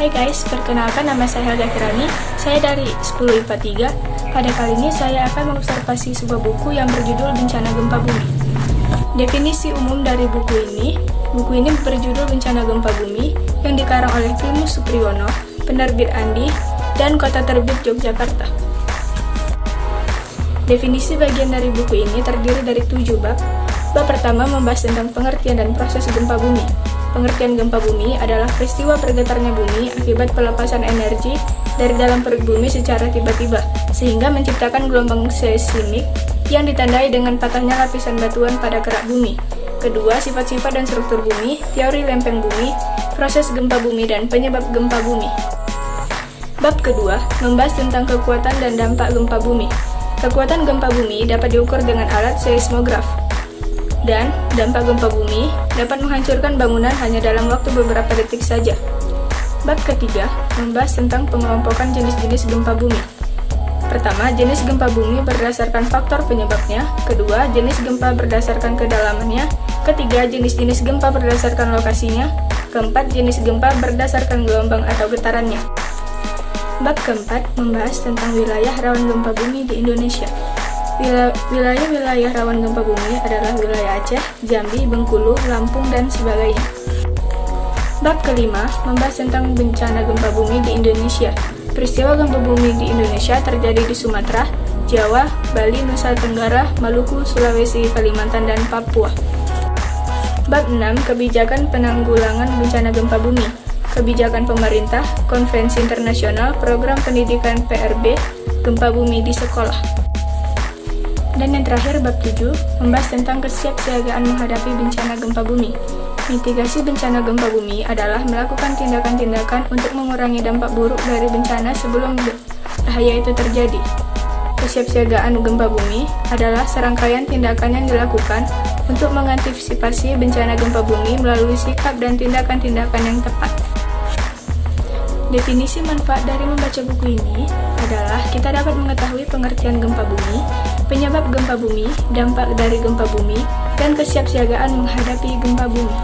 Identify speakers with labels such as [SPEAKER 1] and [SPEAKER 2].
[SPEAKER 1] Hai guys, perkenalkan nama saya Helga Kirani. Saya dari 10 IPA 3. Pada kali ini saya akan mengobservasi sebuah buku yang berjudul Bencana Gempa Bumi. Definisi umum dari buku ini berjudul Bencana Gempa Bumi yang dikarang oleh Primus Supriyono, penerbit Andi, dan Kota Terbit Yogyakarta. Definisi bagian dari buku ini terdiri dari 7 bab. Bab pertama membahas tentang pengertian dan proses gempa bumi. Pengertian gempa bumi adalah peristiwa bergetarnya bumi akibat pelepasan energi dari dalam perut bumi secara tiba-tiba, sehingga menciptakan gelombang seismik yang ditandai dengan patahnya lapisan batuan pada kerak bumi. Kedua, sifat-sifat dan struktur bumi, teori lempeng bumi, proses gempa bumi, dan penyebab gempa bumi. Bab kedua membahas tentang kekuatan dan dampak gempa bumi. Kekuatan gempa bumi dapat diukur dengan alat seismograf. Dan dampak gempa bumi dapat menghancurkan bangunan hanya dalam waktu beberapa detik saja. Bab ketiga membahas tentang pengelompokan jenis-jenis gempa bumi. Pertama, jenis gempa bumi berdasarkan faktor penyebabnya. Kedua, jenis gempa berdasarkan kedalamannya. Ketiga, jenis-jenis gempa berdasarkan lokasinya. Keempat, jenis gempa berdasarkan gelombang atau getarannya. Bab keempat membahas tentang wilayah rawan gempa bumi di Indonesia. Wilayah-wilayah rawan gempa bumi adalah wilayah Aceh, Jambi, Bengkulu, Lampung, dan sebagainya. Bab kelima membahas tentang bencana gempa bumi di Indonesia. Peristiwa gempa bumi di Indonesia terjadi di Sumatera, Jawa, Bali, Nusa Tenggara, Maluku, Sulawesi, Kalimantan, dan Papua. Bab 6 kebijakan penanggulangan bencana gempa bumi. Kebijakan pemerintah, konvensi internasional, program pendidikan PRB, gempa bumi di sekolah. Dan yang terakhir, bab 7 membahas tentang kesiapsiagaan menghadapi bencana gempa bumi. Mitigasi bencana gempa bumi adalah melakukan tindakan-tindakan untuk mengurangi dampak buruk dari bencana sebelum bahaya itu terjadi. Kesiapsiagaan gempa bumi adalah serangkaian tindakan yang dilakukan untuk mengantisipasi bencana gempa bumi melalui sikap dan tindakan-tindakan yang tepat. Definisi manfaat dari membaca buku ini adalah kita dapat mengetahui pengertian gempa bumi, penyebab gempa bumi, dampak dari gempa bumi, dan kesiapsiagaan menghadapi gempa bumi.